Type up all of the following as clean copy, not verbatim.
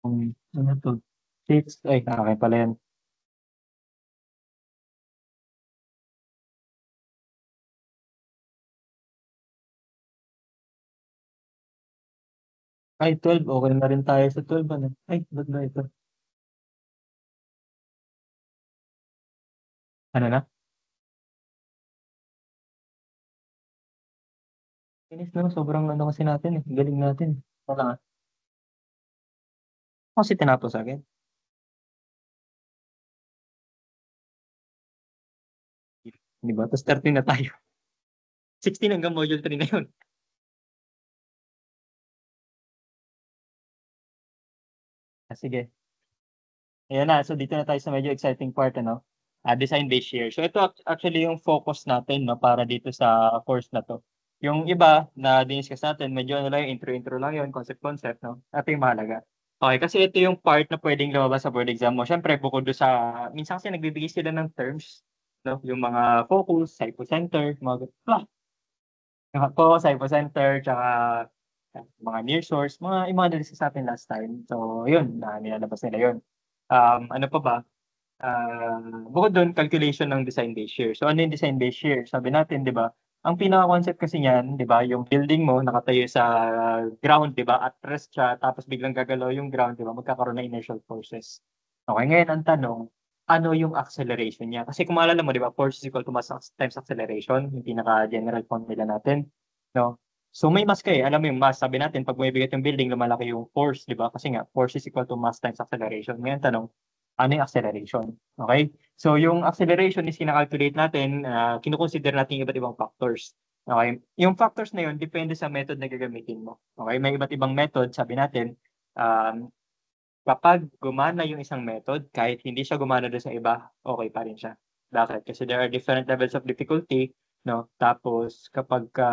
Ano 'to, 6 ay akin pala 'yan. Ay 12, okey na rin tayo sa 12 ano? Ay ba't ba ito? Ano na? Inis 'no, sobrang ano kasi natin, eh, galing natin. Wala nga, kasi tinapos agad, 'di ba? Ta's 13 na tayo, 16 hanggang module 3 na 'yun. Sige, ayan na, so dito na tayo sa medyo exciting part ano, design-based year. So ito actually yung focus natin 'no, para dito sa course na 'to. Yung iba na diniscuss natin medyo ano lang, intro-intro lang 'yun, concept-concept 'no, ito yung mahalaga. Okey, kasi ito yung part na puwedeng lumabas sa board exam mo. Siyempre bukod dun sa minsan kasi nagbibigay sila ng terms 'no, yung mga focus, hypocenter, focus, hypocenter, tsaka mga near source, yung mga na-discuss natin last time. So yun, nilalabas nila yun. Ano pa ba? Bukod dun calculation ng design based shear. So ano yung design based shear? Sabi natin 'di ba, ang pinaka-concept kasi niyan 'di ba, yung building mo nakatayo sa ground 'di ba, at rest siya tapos biglang gagalaw yung ground 'di ba, magkakaroon ng inertial forces. Okey, ngayon ang tanong, ano yung acceleration niya? Kasi kung maalala mo 'di ba, force is equal to mass times acceleration, yung pinaka-general formula natin 'no. So may mass ka, eh, alam mo yung mass, sabi natin 'pag bumibigat yung building lumalaki yung force 'di ba, kasi nga force is equal to mass times acceleration. Ngayon tanong, ano yung acceleration? Okey? So, yung acceleration is kina-calculate natin, kino-consider natin yung iba't ibang factors, okey? Yung factors na yun depende sa method na gagamitin mo, okey? May iba't ibang method, sabi natin, um, kapag gumana yung isang method, kahit hindi siya gumana dun sa iba, okey pa rin siya. Bakit? Kasi there are different levels of difficulty 'no, tapos kapagka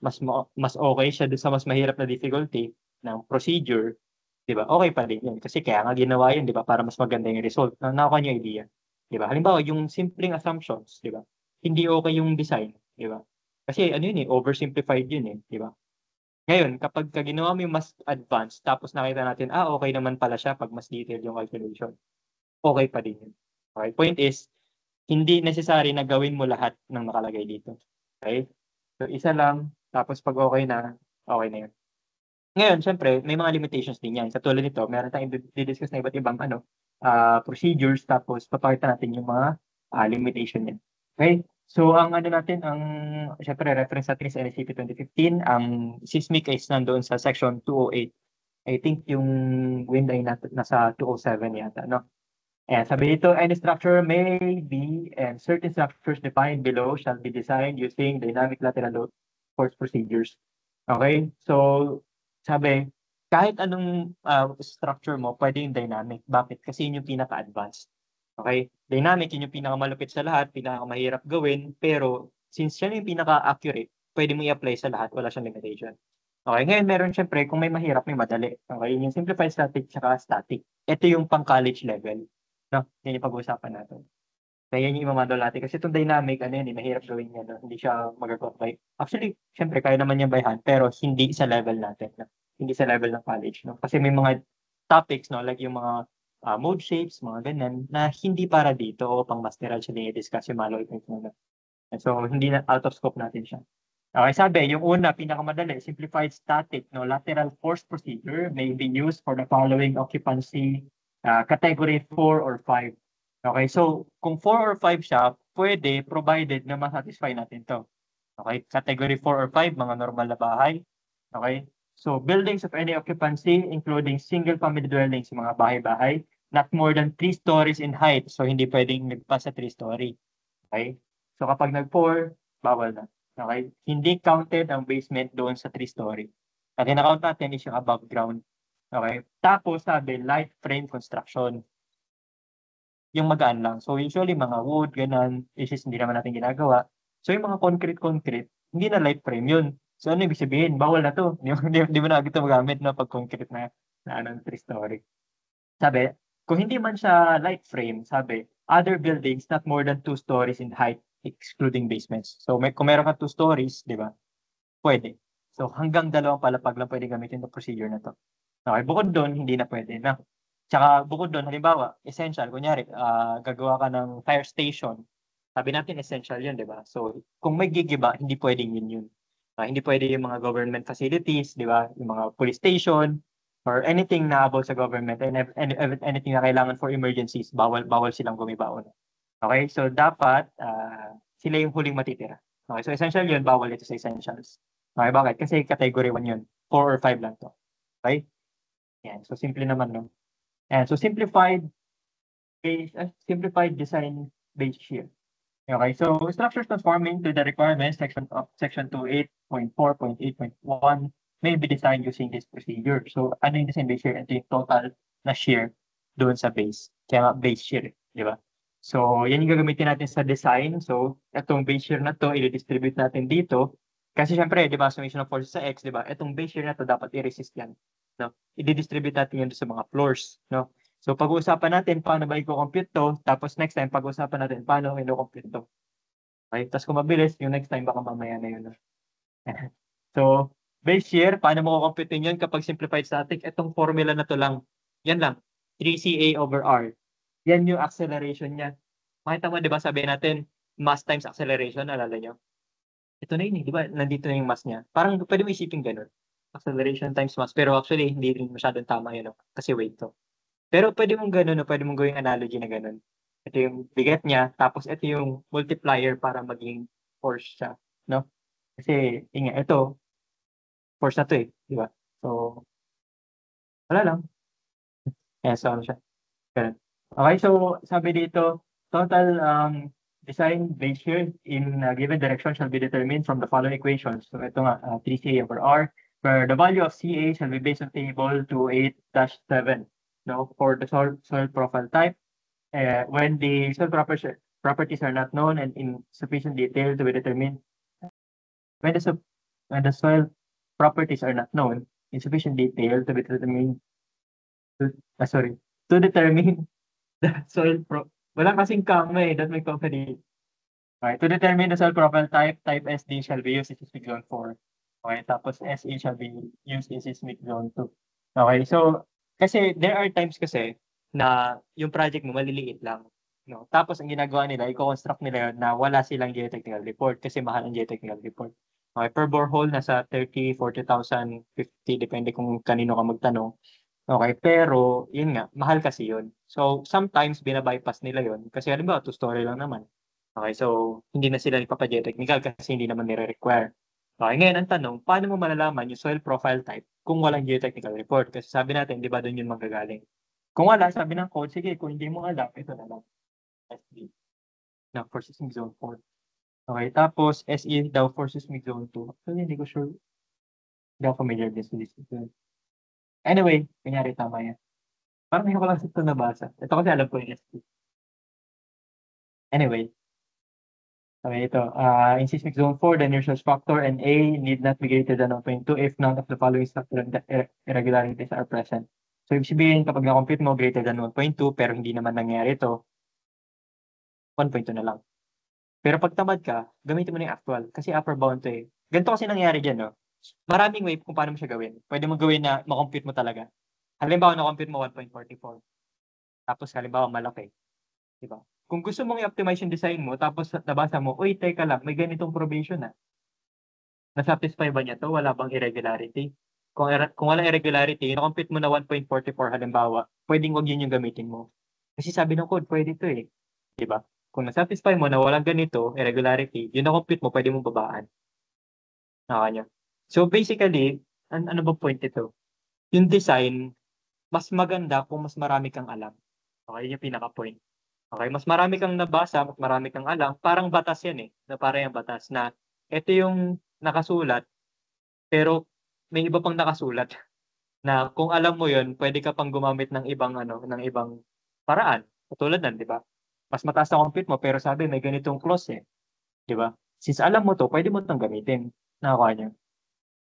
mas okey siya dun sa mas mahirap na difficulty ng procedure, 'di ba, okey pa din yun. Kasi kaya nga ginawa yun 'di ba, para mas maganda yung result. Nakuha niyo yung idea, 'di ba? Halimbawa yung simpleng assumptions, 'di ba, hindi okey yung design, 'di ba? Kasi ano yun, eh, oversimplified yun, eh, 'di ba? Ngayon kapagka ginawa mo yung mas advanced tapos nakita natin, okey naman pala siya 'pag mas detailed yung calculation, okey pa din yun. Okey, point is, hindi necessary na gawin mo lahat ng nakalagay dito, okey? So isa lang, tapos 'pag okey na, okey na yun. Ngayon siyempre may mga limitations din yan, katulad nito meron tayong di-discuss na iba't ibang ano, procedures tapos papakita natin yung mga, limitation niya. Okey? So ang ano natin, ang siyempre reference natin is NSCP 2015, ang seismic is nandoon sa section 208. I think yung wind ay nasa 207 yata 'no? Ayan, sabi dito, "Any structure may be and certain structures defined below shall be designed using dynamic lateral load force procedures." Okey? So, sabi, kahit anong, structure mo puwedeng dynamic. Bakit? Kasi yun yung pinaka-advanced. Okey? Dynamic, yun yung pinakamalupit sa lahat, pinakamahirap gawin, pero since siya yung pinaka-accurate, puwede mo i-apply sa lahat, wala siyang limitation. Okey, ngayon meron siyempre kung may mahirap, may madali. Okey, yung simplified static tsaka static. Ito yung pang-college level. 'No, yan yung pag-uusapan natin. Kaya yan yung ima-model natin kasi itong dynamic ano yan, eh, mahirap gawin yan 'no, hindi siya magagawa by actually siyempre kaya naman yan by hand pero hindi sa level natin 'no, hindi sa level ng college 'no. Kasi may mga topics 'no, like yung mga, mode shapes, mga ganyan, na hindi para dito o pang-masteral siya dini-discuss yung mga logarithms muna. So hindi na out of scope natin siya. Okey, sabi yung una pinakamadali, simplified static 'no, lateral force procedure may be used for the following occupancy, category 4 or 5. Okey, so kung 4 or 5 siya, puwede provided na ma-satisfy natin 'to. Okey, category 4 or 5 mga normal na bahay, okey? So buildings of any occupancy including single family dwellings, yung mga bahay-bahay, not more than 3 stories in height, so hindi puwedeng lagpas sa 3 story, okey? So kapag nag-4, bawal na. Okey? Hindi counted ang basement doon sa 3 story. Ang kina-count natin is yung above ground, okey? Tapos sabi light frame construction, yung magaan lang. So usually mga wood gano'n, which is hindi naman natin ginagawa. So yung mga concrete, hindi na light frame yun. So ano ibig sabihin, bawal na 'to, di mo na agad 'to magamit 'no, 'pag concrete na ano 3 story. Sabi, kung hindi man siya light frame, sabi, other buildings not more than 2 stories in height excluding basements. So kung meron kang 2 stories, 'di ba, puwede. So hanggang dalawang palapag lang puwedeng gamitin 'tong procedure na 'to. Okay, bukod doon, hindi na pwede na. Tsaka bukod doon, halimbawa, essential, kunyari, gagawa ka ng fire station. Sabi natin essential yun, di ba? So, kung may gigiba, hindi pwedeng yun. Hindi pwede yung mga government facilities, di ba? Yung mga police station, or anything na about sa government, anything na kailangan for emergencies, bawal silang gumibaon. Okay, so dapat sila yung huling matitira. Okay, so essential yun, bawal ito sa essentials. Okay, bakit? Kasi category 1 yun. 4 or 5 lang to. Okay? Yan. So simple naman, no? And so simplified design based here. Okay, so structures conforming to the requirements section 28.4.8.1 may be designed using this procedure. So ano yung design based shear? Ito yung total na shear doon sa base. Kaya nga base shear, di ba? So yan yung gagamitin natin sa design. So itong base shear na to, i-distribute natin dito. Kasi syempre, di ba, summation of forces sa X, di ba? Itong base shear na to dapat i-resist yan. No? I-distribute natin yan sa mga floors. No? So pag-uusapan natin paano ba i-compute to, tapos next time pag-uusapan natin paano i-compute to. Okay? Tapos kung mabilis, yung next time baka mamaya na yun. No? So, base year, paano mo kukumputin yun kapag simplified static? Itong formula na to lang. Yan lang. 3CA over R. Yan yung acceleration niya. Makita mo, di ba, sabi natin, mass times acceleration, alala nyo? Ito na yun, di ba? Nandito na yung mass niya. Parang pwede mo isipin ganun. Acceleration times mass. Pero actually, hindi rin masyadong tama yun. No? Kasi weight to. Pero pwede mong ganun, no? Pwede mong gawing analogy na ganun. Ito yung bigat niya, tapos ito yung multiplier para maging force siya. No? Kasi, ito, force na to eh. Di ba? So, wala lang. So ano siya. Ganun. Okay, so sabi dito, total design base shear in a given direction shall be determined from the following equations. So ito nga, 3CA over R, where the value of CA shall be based on table 28-7. No, for the soil profile type, when the soil properties are not known and in sufficient detail to be determined, when the soil properties are not known in sufficient detail to be determined, to determine the soil wala kasing comma eh, that may company. Okay, to determine the soil profile type SD shall be used in seismic zone 4. Okay, tapos SE shall be used in seismic zone 2. Okay, so kasi there are times kasi na yung project mo maliliit lang. No? Tapos ang ginagawa nila, i-construct nila yun na wala silang geotechnical report kasi mahal ang geotechnical report. Okay, per borehole nasa 30, 40,000, 50, depende kung kanino ka magtanong. Okay, pero yun nga, mahal kasi yun. So sometimes binabypass nila yun kasi halimbawa 2-story lang naman. Okay, so hindi na sila ipapa-geotechnical kasi hindi naman nire-require. Okay, ngayon ang tanong, paano mo malalaman yung soil profile type kung walang geotechnical report? Kasi sabi natin, di ba doon yun manggagaling? Kung wala, sabi ng code, sige, kung hindi mo alam, ito na lang. SD na for seismic zone 4. Okay, tapos SE daw for seismic zone 2. So hindi ko sure. Hindi ako familiar din sa this. Anyway, kunyari tama yan. Parang hindi ko lang ito nabasa. Ito kasi alam ko yung SE. Anyway, okay, ito. In seismic zone 4, the inertial factor and A need not be greater than 1.2 if none of the following structural irregularities are present. So, ibig sabihin, kapag na-compute mo greater than 1.2 pero hindi naman nangyari ito, 1.2 na lang. Pero pag tamad ka, gamitin mo na yung actual kasi upper bound to eh. Ganito kasi nangyari dyan, no? Maraming way kung paano mo siya gawin. Pwede mo gawin na makompute mo talaga. Halimbawa, na-compute mo 1.44. Tapos, halimbawa, malaki. Diba? Kung gusto mong i-optimize yung design mo, tapos nabasa mo, uy, teka lang, may ganitong probation na. Na-satisfy ba niya to? Wala bang irregularity? Kung walang irregularity, na-compute mo na 1.44 halimbawa, pwedeng wag yun yung gamitin mo. Kasi sabi ng code, pwede to eh. Diba? Kung na-satisfy mo na walang ganito, irregularity, yun na-compute mo, pwede mong babaan. Nakanya. So basically, ano ba point ito? Yung design, mas maganda kung mas marami kang alam. Okay, yung pinaka-point. Okay, mas marami kang nabasa, mas marami kang alam, parang batas yan eh, na parang yung batas na ito yung nakasulat, pero may iba pang nakasulat na kung alam mo yun, pwede ka pang gumamit ng ibang ng ibang paraan. Katulad nan, di ba? Mas mataas na compute mo, pero sabi may ganitong clause eh, di ba? Since alam mo to, pwede mo itong gamitin. Nakakuha niyo.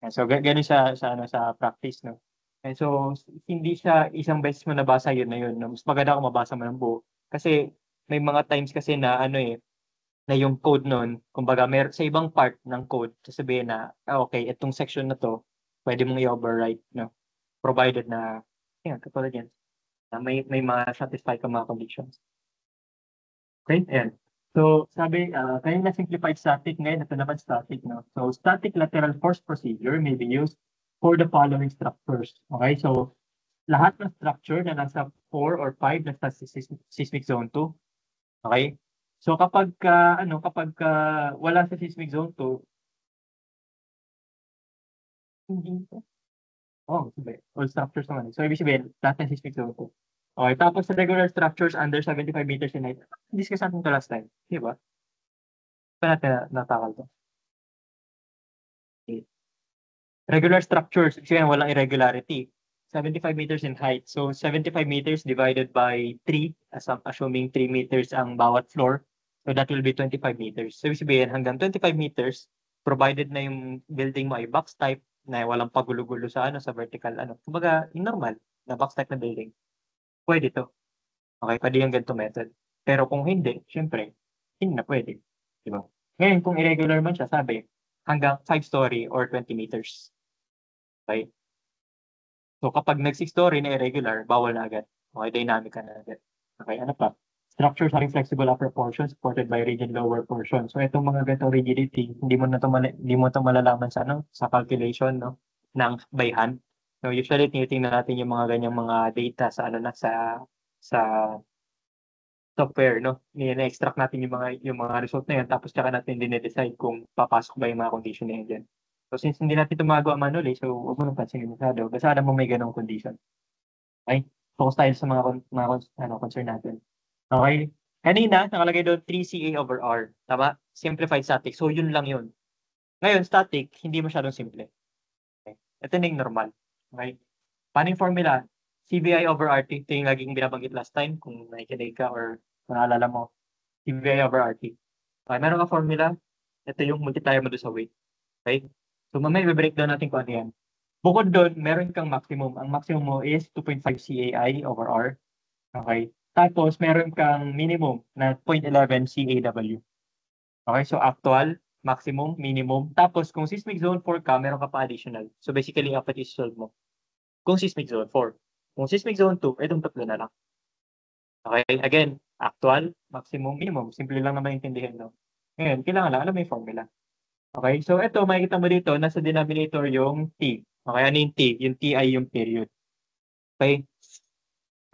So, ganun sa practice, no? And so, hindi siya isang beses mo nabasa yun na yun. No? Mas maganda kung mabasa mo ng buo. Kasi, may mga times kasi na na yung code nun, kumbaga, sa ibang part ng code, sasabihin na, okay, itong section na to, pwede mong i-overwrite, no? provided na, yan, katulad yan, na may ma-satisfy ka mga conditions. Okay, ayan. So, sabi, kanina simplified static, ngayon ito naman static, no? So, static lateral force procedure may be used for the following structures. Okay, so, lahat ng structure na nasa 4 or 5 na sa seismic zone 2. Okay? So, kapag wala sa seismic zone 2, hindi sabi, all structures naman. So, ibig sabihin, lahat ng seismic zone 2. Okay, tapos sa regular structures under 75 meters in height, discuss natin ito last time. Di ba? Pa natin natakal to. Okay. Regular structures, kasi walang irregularity. 75 meters in height. So, 75 meters divided by 3, assuming 3 meters ang bawat floor. So, that will be 25 meters. So, ibig sabihin, hanggang 25 meters, provided na yung building mo ay box type, na walang pagulo-gulo sa vertical, kumbaga, yung normal na box type na building. Pwede to. Okay, pwede yung ganito method. Pero kung hindi, syempre, hindi na pwede. Diba? Ngayon, kung irregular man siya, sabi, hanggang 5-story or 20 meters. Okay? So, kapag nag-6-story na irregular, bawal na agad. Okay, dynamic ka na agad. Okay, ano pa? Structures having flexible upper portion supported by rigid lower portion. So, itong mga ganitong rigidity, hindi mo to malalaman sa calculation, no, ng by hand. So, usually, tinitingnan natin yung mga ganyang mga data sa software, no? Ni-extract natin yung mga result na yan, tapos tsaka natin dinedecide kung papasok ba yung mga condition na yan dyan. So, since hindi natin ito magawa manually, so huwag mo nang pansinin masyado. Basta alam mo may ganong condition. Okay? Focus tayo sa mga concern natin. Okay? Kanina, nakalagay doon 3CA over R. Tama? Simplified static. So, yun lang yun. Ngayon, static, hindi masyadong simple. Okay? Ito na yung normal. Okay? Paano yung formula? CVI over RT. Ito yung laging binabanggit last time kung nakikinig ka or kung naalala mo. CVI over RT. Okay, meron ka formula. Ito yung multiplier mo doon sa weight. Okay? So, mamaya i-breakdown natin kung ano yan. Bukod doon, meron kang maximum. Ang maximum mo is 2.5 CAI over R. Okay? Tapos, meron kang minimum na 0.11 CAW. Okay? So, actual, maximum, minimum. Tapos, kung seismic zone 4 ka, meron ka pa additional. So, basically, apat i-solve mo. Kung seismic zone 4. Kung seismic zone 2, itong tatlo na lang. Okay? Again, actual, maximum, minimum. Simple lang naman intindihin, no? Ngayon, kailangan lang alam mo yung formula. Okay? So, ito, makikita mo dito, nasa denominator yung T. Okay? Ano yung T? Yung T ay yung period. Okay?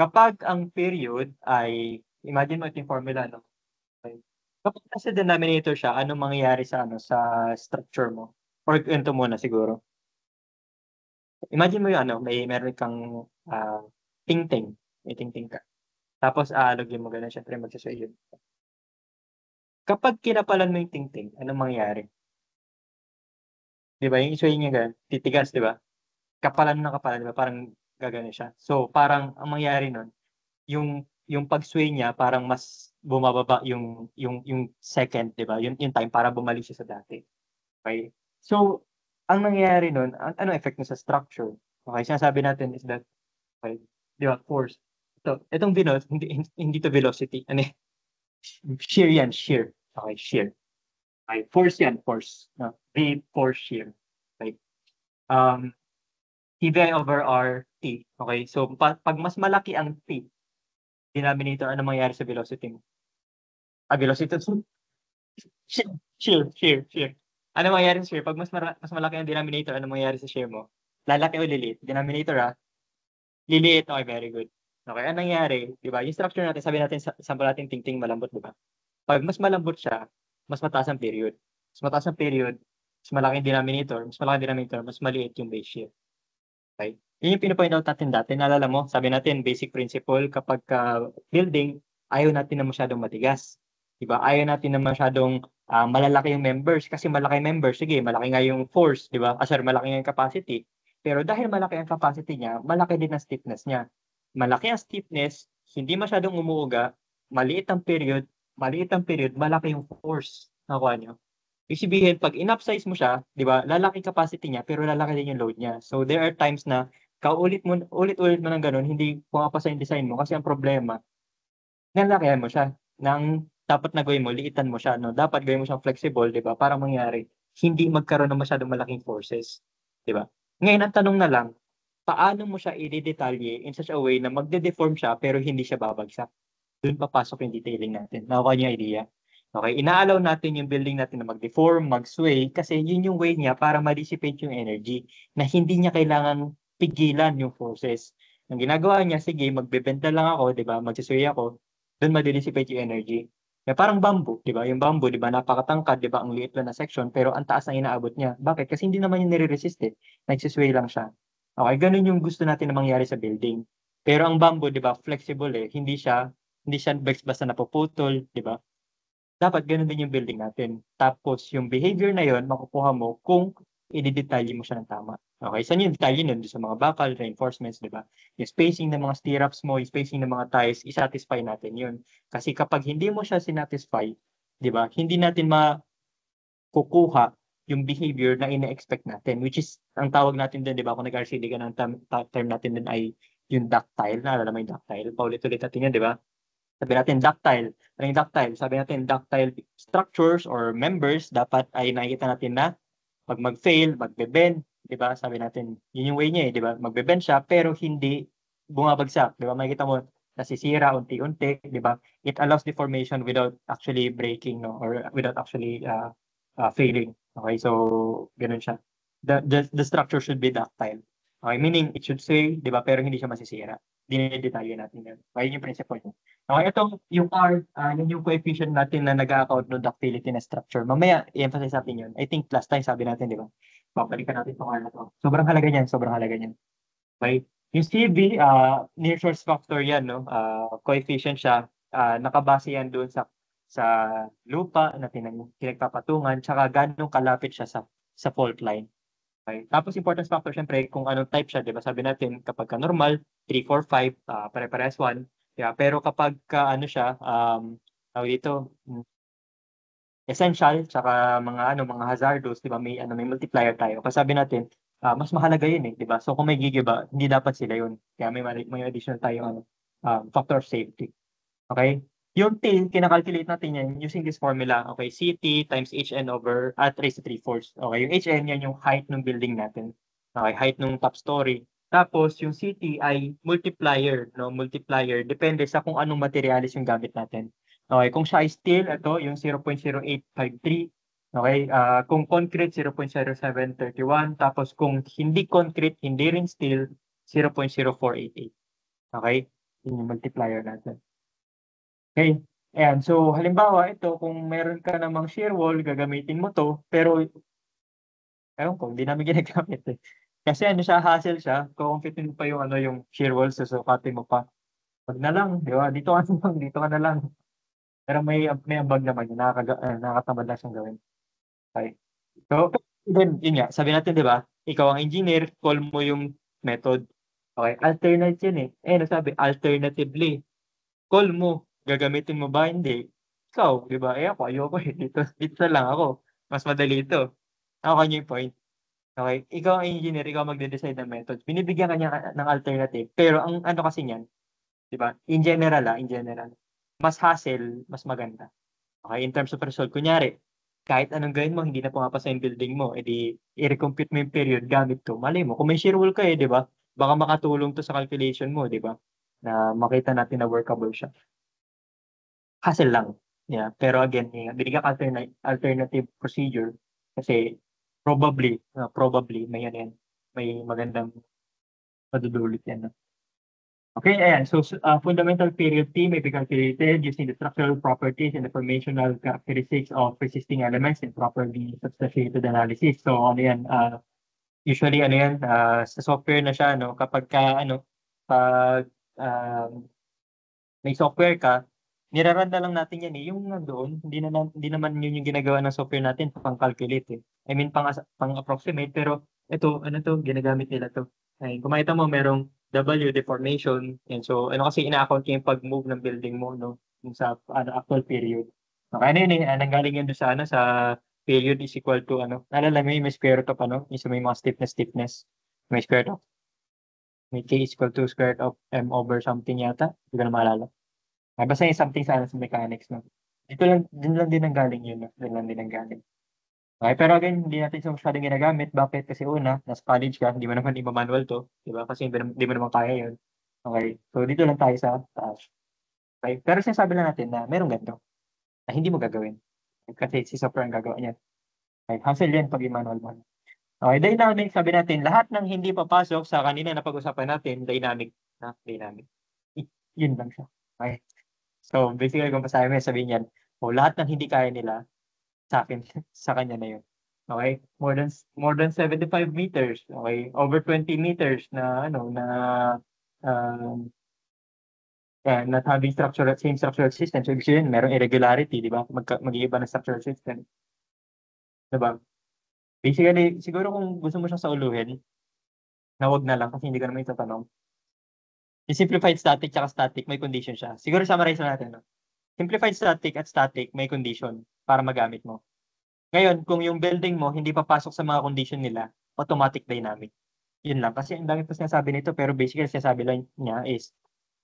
Kapag ang period ay, imagine mo ito yung formula, no? Okay? Kapag nasa denominator siya, anong mangyayari sa structure mo? Or ito muna siguro. Imagine mo yung meron kang ting-ting. May ting-ting ka. Tapos, lagyan mo ganun, syempre magsasway yun. Kapag kinapalan mo yung ting-ting, anong mangyayari? Di ba? Yung sway niya ganun, titigas, di ba? Kapalan ng kapalan, di ba? Parang gagano siya. So, parang ang mangyayari nun, yung pag-sway niya, parang mas bumababa yung second, di ba? Yung time para bumalik siya sa dati. Okay? So, ang nangyayari nun, anong effect niya sa structure? Okay, sinasabi natin is that, okay, di ba, force. Itong hindi to velocity. Ano eh? Shear yan, shear. Okay, shear. Okay, force yan, force. No? V force shear. Okay. TVI over RT. Okay, so pag mas malaki ang T, denominator, ano mangyayari sa velocity mo? Velocity, shear. Ano mangyayari sa shear? Pag mas malaki ang denominator, ano mangyayari sa shear mo? Lalaki o liliit? Denominator, liliit. Okay, very good. Okay, ano nangyayari? Di ba? Yung structure natin, sabi natin, sample natin ting-ting malambot, di ba? Pag mas malambot siya, mas mataas ang period. Mas mataas ang period, mas malaki ang denominator, mas maliit yung base shear. Okay? Yun yung pinapoint out natin dati. Naalala mo, sabi natin, basic principle, kapag building, ayaw natin na masyadong matigas. Diba? Ayaw natin na masyadong malalaki yung members. Kasi malaki yung members, sige, malaki nga yung force, diba? Malaki nga yung capacity. Pero dahil malaki ang capacity niya, malaki din ang stiffness niya. Malaki ang stiffness, hindi masyadong umuuga, maliit ang period, malaki yung force. Nakuha niyo? Ibig sabihin, pag in-upsize mo siya, di ba, lalaki capacity niya, pero lalaki din yung load niya. So, there are times na ulit-ulit mo ng ganun, hindi pumapasa yung design mo. Kasi ang problema, nalakihan mo siya. Dapat na gawin mo, liitan mo siya. No? Dapat gawin mo siyang flexible, di ba? Para mangyari, hindi magkaroon ng masyadong malaking forces. Di ba? Ngayon, ang tanong na lang, paano mo siya i-detalye in such a way na magde-deform siya pero hindi siya babagsak. Dun papasok yung detailing natin. Nakuha niyo yung idea? Okay, ina-allow natin yung building natin na mag-deform, mag-sway, kasi yun yung way niya para ma-dissipate yung energy na hindi niya kailangan pigilan yung forces. Ang ginagawa niya, sige, magbebenta lang ako, di ba? Magsisway ako, dun ma-dissipate yung energy. Kaya parang bamboo, di ba? Yung bamboo, di ba? Napakatangkad, di ba? Ang liit lang na section, pero ang taas na inaabot niya. Bakit? Kasi hindi naman yung nire-resist eh. Nagsisway lang siya. Okay, ganun yung gusto natin na mangyari sa building. Pero ang bamboo, di ba? Flexible eh. Hindi siya basta napuputol, di ba? Dapat gano'n din yung building natin. Tapos yung behavior na yon makukuha mo kung i-detalye mo siya ng tama. Okay, saan yung detalye nun? Do'n sa mga bakal, reinforcements, di ba? Yung spacing ng mga stirrups mo, yung spacing ng mga ties, i-satisfy natin yun. Kasi kapag hindi mo siya sinatisfy, di ba, hindi natin makukuha yung behavior na ine-expect natin, which is, ang tawag natin doon, di ba, kung nag-RCD ka ng term natin doon ay yung ductile. Naalala mo yung ductile? Paulit-ulit natin yan, di ba? Sabi natin ductile. Ano yung ductile? Sabi natin ductile structures or members dapat ay nakikita natin na pag mag-fail, magbe-bend, 'di ba? Sabi natin, yun yung way niya eh, 'di ba? Magbe-bend siya pero hindi bumabagsak, 'di ba? Makikita mo nasisira unti-unti, 'di ba? It allows deformation without actually breaking, no, or without actually failing. Okay, so ganun siya. The structure should be ductile. Okay, meaning it should sway, 'di ba? Pero hindi siya masisira. Dinedetalye natin yun. Okay, yung principle niya. Okay, ito yung R, yun yung coefficient natin na nag-a-account ng ductility na structure. Mamaya, i-emphasize natin yun. I think last time sabi natin, di ba? Babalikan natin itong R na to. Sobrang halaga niyan, sobrang halaga niyan. Okay? Yung CV, near source factor yan, no? Coefficient siya. Nakabase yan doon sa lupa na pinagpapatungan, tsaka gano'ng kalapit siya sa fault line. Okay. Tapos importance factor, syempre, kung anong type siya, di ba? Sabi natin, kapag ka normal, 3, 4, 5, pare-parehas 1. Yeah, pero kapag ka ano siya, tawag dito, essential, tsaka mga hazardous, di ba? May multiplier tayo. Kasi sabi natin, mas mahalaga yun eh, di ba? So kung may gigiba, hindi dapat sila yun. Kaya may additional tayo factor of safety. Okay? Yung T, kinakalculate natin yan using this formula. Okay, CT times HN over at raised to 3/4. Okay, yung HN yan yung height ng building natin. Okay, height ng top story. Tapos yung CT ay multiplier, no? Multiplier depende sa kung anong materialis yung gamit natin. Okay, kung siya ay steel, ito yung 0.0853. Okay, kung concrete 0.0731, tapos kung hindi concrete, hindi rin steel 0.0488. Okay? Yun yung multiplier natin. Okay. Ayan. So, halimbawa, ito, kung meron ka namang shear wall, gagamitin mo to, pero, ewan ko, hindi namin ginagamit eh. Kasi ano siya, hassle siya, kukumpitin mo pa yung, yung shear wall, susukatin mo pa. Wag na lang, di ba? Dito ka na lang, dito ka na lang. Pero may ambag naman yun, nakakatamad lang siyang gawin. Okay. So, then, yun nga, sabi natin, di ba? Ikaw ang engineer, call mo yung method. Okay, alternate yun eh. Eh, nasabi, alternatively. Call mo, gagamitin mo ba? Hindi. Ikaw, di ba? Eh ako, ayoko eh. Dito na lang ako. Mas madali ito. Ako kanya yung point. Okay? Ikaw ang engineer, ikaw magde-decide ng methods. Binibigyan kanya ng alternative. Pero ang ano kasi niyan, di ba? In general, mas hassle, mas maganda. Okay? In terms of result, kunyari, kahit anong gawin mo, hindi na pumapasa yung building mo, edi i-recompute mo yung period gamit to. Malay mo, kung may shear wall ka eh, di ba? Baka makatulong to sa calculation mo, di ba? Na makita natin na workable siya. Hassle lang. Yeah. Pero again, binigyan ka alternative procedure kasi probably may ano yan, may magandang madudulot yan. No? Okay, ayan. So, fundamental period T may be calculated using the structural properties and the formational characteristics of resisting elements in properly substantiated analysis. So, ano yan, usually ano yan, sa software na siya, no, kapag ka, pag may software ka, nirarun na lang natin yan eh. Yung nandoon, hindi naman yun yung ginagawa ng software natin pang-calculate eh. I mean, pang-approximate, pero ito, ano to, ginagamit nila to. Ay, kung makita mo, merong W, deformation, and so, ano kasi ina-account yung pag-move ng building mo, no? Yung sa actual period. Okay, ano yun eh, nanggaling yun doon sa period is equal to, naalala mo yung may square root of, yung may mga stiffness, may square root of, may K is equal to square root of M over something yata, hindi ko na maalala. Basta yung something sa mechanics, no? Din lang din ang galing yun, no? Din lang din ang galing. Okay, pero again, hindi natin siya masyadong ginagamit. Bakit? Kasi una, nasa college ka, hindi mo naman ima-manual 'to, 'di ba? Kasi hindi mo naman kaya 'yun. Okay, so dito lang tayo sa taas. Okay, pero sinasabi lang natin na merong ganito, na hindi mo gagawin. Kasi si software ang gagawa niyan. Okay, hassle 'yan 'pag i-manual mo. Okay, dynamic, sabi natin, lahat ng hindi papasok sa kanina na pag-usapan natin, dynamic, dynamic. Yun lang siya. Okay. So, basically, kung basahin mo yan, sabihin niyan, o lahat ng hindi kaya nila, sa akin, sa kanya na yun. Okay? More than 75 meters, okay? Over 20 meters na ano na um, not having same structural system. So, ibig sabihin, merong irregularity, di ba? Mag-iiba ng structural system. Di ba? Basically, siguro kung gusto mo siyang sauluhin, na wag na lang kasi hindi ko naman itatanong. Yung simplified static tsaka static, may condition siya. Siguro summarize na natin, no? Simplified static at static, may condition para magamit mo. Ngayon, kung yung building mo hindi papasok sa mga condition nila, automatic dynamic. Yun lang. Kasi ang dami pa sinasabi nito, pero basically sinasabi lang niya is,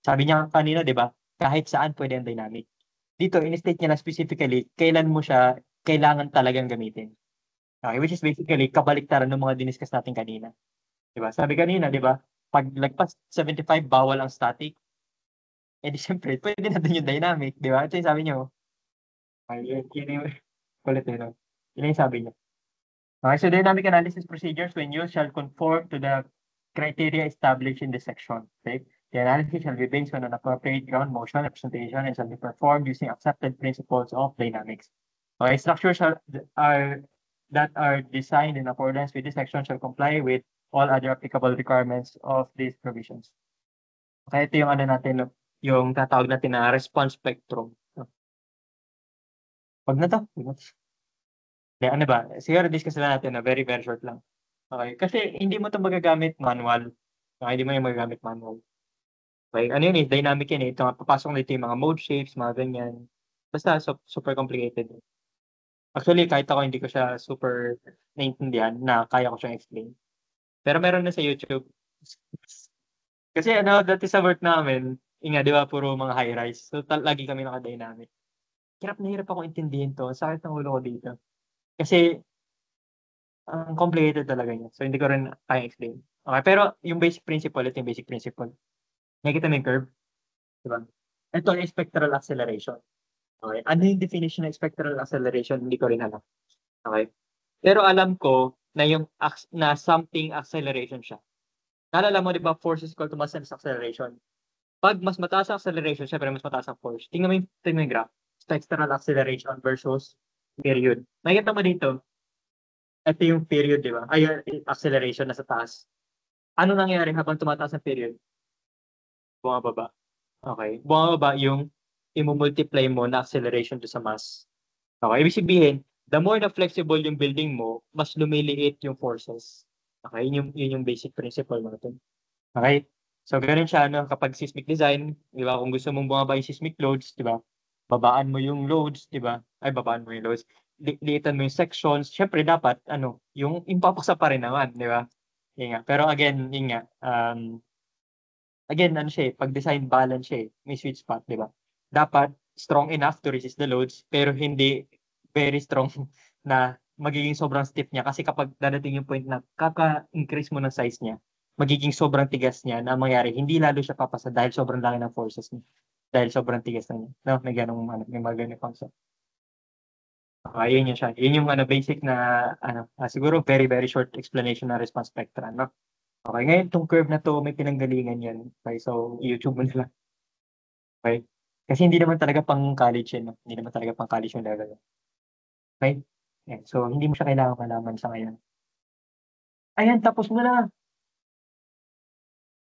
sabi niya kanina, di ba, kahit saan pwede ang dynamic. Dito, in-state niya na specifically, kailan mo siya kailangan talagang gamitin. Okay, which is basically kabaliktaran ng mga diniscuss natin kanina. Di ba? Sabi kanina, di ba, pag lagpas 75, bawal ang static. Eh di syempre, pwede na dun yung dynamic, di ba? Ito yung sabi niyo. Ay, yun yung kulit eh, no? Yun yung sabi niya. Okay, so dynamic analysis procedures when used shall conform to the criteria established in this section. Okay? The analysis shall be based on an appropriate ground motion representation and shall be performed using accepted principles of dynamics. Okay, structures that are designed in accordance with this section shall comply with all other applicable requirements of these provisions. Okay, ito yung ano natin, no? Yung tatawag natin na response spectrum. Wag na to. Hindi, ano ba? Siguro discuss na natin na very, very short lang. Okay, kasi hindi mo 'to magagamit manual. Okay, hindi mo yan magagamit manual. Okay, ano yun, eh, dynamic yan, eh. Ito nga, papasok na dito yung mga mode shapes, mga ganyan. Basta super complicated. Actually, kahit ako hindi ko siya super naintindihan na kaya ko siyang explain. Pero meron na sa YouTube. Kasi ano, dati sa work namin, yun nga, 'di ba, puro mga high-rise. So, lagi kami naka-dynamic. Hirap na hirap akong intindihin 'to. Sakit ng ulo ko dito. Kasi ang complicated talaga niya. So, hindi ko rin kayang explain. Okay, pero yung basic principle, ito yung basic principle. Nakikita mo yung curve, di ba? Ito ang spectral acceleration. Okay? Ano yung definition ng spectral acceleration? Hindi ko rin alam. Okay? Pero alam ko na yung na something acceleration siya. Naalala mo, di ba, force is equal to mass times acceleration. Pag mas mataas ang acceleration, syempre mas mataas ang force. Tingnan mo yung graph. Spectral acceleration versus period. Nakikita mo dito, ito yung period, di ba? Ay, acceleration na sa taas. Ano nangyayari habang tumataas ang period? Bumababa. Okay. Bumababa yung imumultiply mo na acceleration to sa mass. Okay. Ibig sabihin, the more na flexible yung building mo, mas lumiliit yung forces. Okay. Yun yung basic principle natin. Okay. So, ganun siya, ano, kapag seismic design, di ba, kung gusto mong bumaba yung seismic loads, di ba, babaan mo yung loads, di ba, ay, babaan mo yung loads, liitan mo yung sections, syempre, dapat, ano, yung papaksa pa rin naman, di ba, yun nga. Pero again, yun nga, again, ano siya eh, pag design balance siya eh, may sweet spot, di ba? Dapat strong enough to resist the loads, pero hindi very strong na magiging sobrang stiff niya. Kasi kapag dadating yung point na kaka-increase mo ng size niya, magiging sobrang tigas niya na ang mangyari, hindi lalo siya papasa dahil sobrang laki ng forces niya. Dahil sobrang tigas na niya. No, may ganong, ano, may mga ganong concept. Yun yun siya. Yun yung ano, basic na, ano, siguro very, very short explanation ng response spectrum, no? Okay, ngayon itong curve na 'to may pinanggalingan 'yan. Okay, so i-YouTube mo na lang, okey? Kasi hindi naman talaga pang-college 'yan 'no, hindi naman talaga pang-college yung level, okey? Yan, so hindi mo siya kailangang malaman sa ngayon. Ayan, tapos mo na.